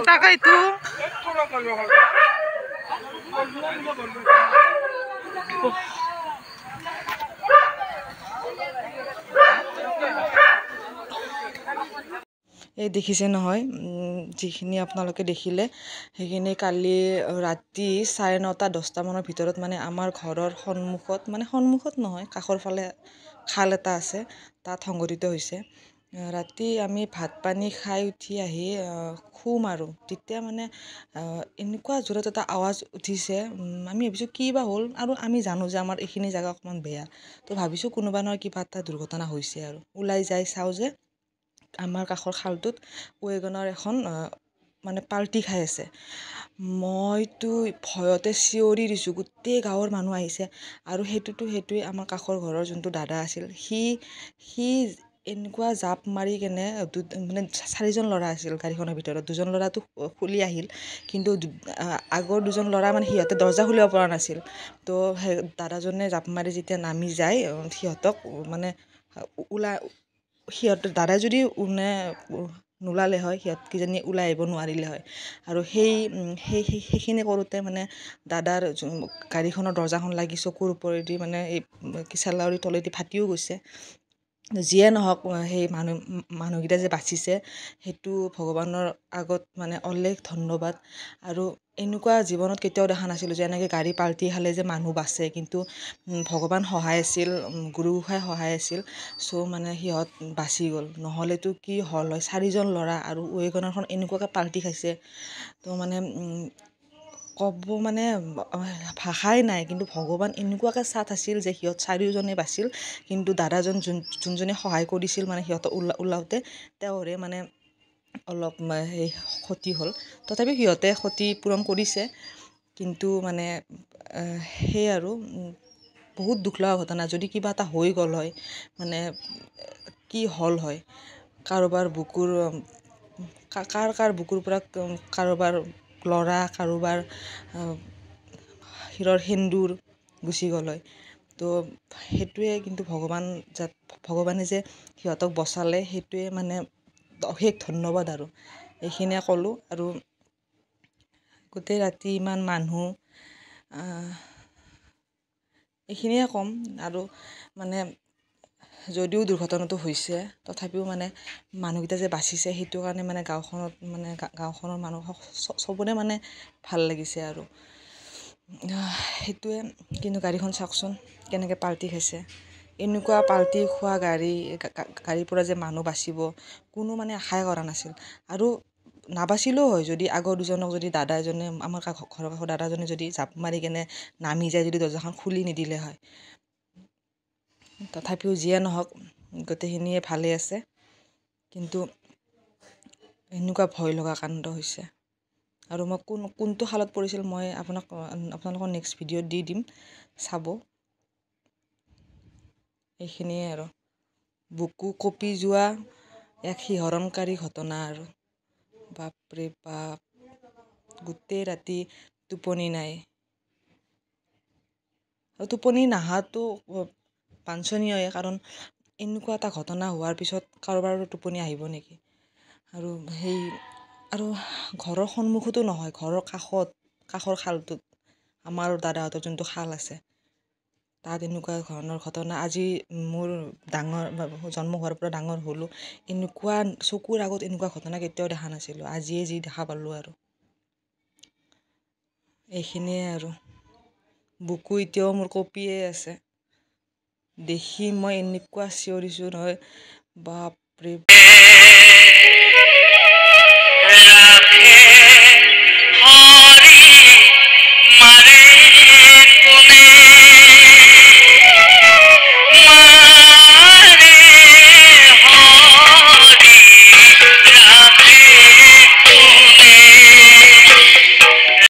তাকাইতো এই দেখিছে নহয় যিখিনি আপোনালোকে দেখিলে সেইখিনি কালি ৰাতি 9:30-10টা মানৰ ভিতৰত মানে আমাৰ ঘৰৰ সন্মুখত নহয় কাষৰ ফালে খাল এটা আছে তাত সংঘটিত হৈছে। ৰাতি আমি ভাত পানী খাই উঠি আহি শুম আৰু তেতিয়া মানে এনেকুৱা জোৰত এটা আৱাজ উঠিছে। আমি ভাবিছোঁ কি বা হ'ল আৰু আমি জানো যে আমাৰ এইখিনি জেগা অকণমান বেয়া, তো ভাবিছোঁ কোনোবা নহয় কিবা এটা দুৰ্ঘটনা হৈছে আৰু ওলাই যাই চাওঁ যে আমাৰ কাষৰ খালটোত ৱেগনৰ এখন মানে পাল্টি খাই আছে। মইতো ভয়তে চিঞৰি দিছোঁ, গোটেই গাঁৱৰ মানুহ আহিছে আৰু সেইটোৱে আমাৰ কাষৰ ঘৰৰ যোনটো দাদা আছিল সি এনেকুৱা জাপ মাৰি কেনে মানে 4জন ল'ৰা আছিল গাড়ীখনৰ ভিতৰত, 2জন ল'ৰাটো খুলি আহিল কিন্তু আগৰ 2জন ল'ৰা মানে সিহঁতে দৰ্জা খুলিব পৰা নাছিল। তো সেই দাদাজনে জাপ মাৰি যেতিয়া নামি যায় সিহঁতক মানে দাদাই যদি নোলালে হয় সিহঁতকেইজনী ওলাই আহিব নোৱাৰিলে হয় আৰু সেইখিনি কৰোঁতে মানে দাদাৰ গাড়ীখনৰ দৰ্জাখন লাগি চকুৰ ওপৰেদি মানে এই চেলাউৰি তলেদি ফাটিও গৈছে। যিয়ে নহওক সেই মানুহকেইটা যে বাচিছে সেইটো ভগৱানৰ আগত মানে অলেখ ধন্যবাদ। আৰু এনেকুৱা জীৱনত কেতিয়াও দেখা নাছিলোঁ যে এনেকৈ গাড়ী পাল্টি খালে যে মানুহ বাচে, কিন্তু ভগৱান সহায় আছিল, গুৰু গোঁসাই সহায় আছিল। চ' মানে সিহঁত বাচি গ'ল, নহ'লেতো কি হ'ল হয়। 4জন ল'ৰা আৰু ৱেগনাৰখন এনেকুৱাকৈ পাল্টি খাইছে, তো মানে ক'ব মানে ভাষাই নাই। কিন্তু ভগৱান এনেকুৱাকৈ চাথ আছিল যে সিহঁত 4জনে বাচিল, কিন্তু দাদাজন যোনজনে সহায় কৰিছিল মানে সিহঁতক ওলাওঁতে তেওঁৰে মানে অলপ সেই ক্ষতি হ'ল। তথাপি সিহঁতে ক্ষতি পূৰণ কৰিছে, কিন্তু মানে সেই আৰু বহুত দুখ লগা ঘটনা। যদি কিবা এটা হৈ গ'ল হয় মানে কি হ'ল হয়, কাৰোবাৰ বুকুৰ পৰা কাৰোবাৰ ল'ৰা, কাৰোবাৰ শিৰৰ সেন্দুৰ গুচি গ'ল হয়। তো সেইটোৱে, কিন্তু ভগৱানে যে সিহঁতক বচালে সেইটোৱে মানে অশেষ ধন্যবাদ। আৰু এইখিনিয়ে ক'লোঁ। আৰু গোটেই ৰাতি ইমান মানুহ, এইখিনিয়ে ক'ম। আৰু মানে যদিও দুৰ্ঘটনাটো হৈছে তথাপিও মানে মানুহকেইটা যে বাচিছে সেইটো কাৰণে মানে গাঁওখনৰ মানুহ চবৰে মানে ভাল লাগিছে আৰু সেইটোৱে। কিন্তু গাড়ীখন চাওকচোন কেনেকৈ পাল্টি খাইছে। এনেকুৱা পাল্টি খোৱা গাড়ীৰ পৰা যে মানুহ বাচিব কোনো মানে আশাই কৰা নাছিল। আৰু নাবাচিলেও হয় যদি আগৰ 2জনক যদি দাদা এজনে আমাৰ ঘৰৰ কাষৰ দাদাজনে যদি জাপ মাৰি কেনে নামি যায়, যদি দৰ্জাখন খুলি নিদিলে হয়। তথাপিও যিয়ে নহওক গোটেইখিনিয়ে ভালে আছে, কিন্তু এনেকুৱা ভয় লগা কাণ্ড হৈছে। আৰু মই কোনটো খালত পৰিছিল মই আপোনালোকৰ নেক্সট ভিডিঅ'ত দি দিম, চাব। এইখিনিয়ে আৰু বুকু কঁপি যোৱা এক শিহৰণকাৰী ঘটনা। আৰু বাপৰে বাপ, গোটেই ৰাতি টোপনি নাই। আৰু টোপনি নাহাটো বাঞ্ছনীয়, কাৰণ এনেকুৱা এটা ঘটনা হোৱাৰ পিছত কাৰোবাৰ টোপনি আহিব নেকি। আৰু ঘৰৰ সন্মুখতো নহয়, ঘৰৰ কাষৰ খালটোত, আমাৰ দাদাহঁতৰ যোনটো খাল আছে তাত এনেকুৱা ধৰণৰ ঘটনা। আজি মোৰ জন্ম হোৱাৰ পৰা ডাঙৰ হ'লোঁ, এনেকুৱা চকুৰ আগত এনেকুৱা ঘটনা কেতিয়াও দেখা নাছিলোঁ। আজিয়ে যি দেখা পালোঁ। আৰু এইখিনিয়ে আৰু বুকু এতিয়াও মোৰ কঁপিয়ে আছে। দেখি মই এনেকুৱা চিঞৰিছোঁ নহয়, বাপৰে।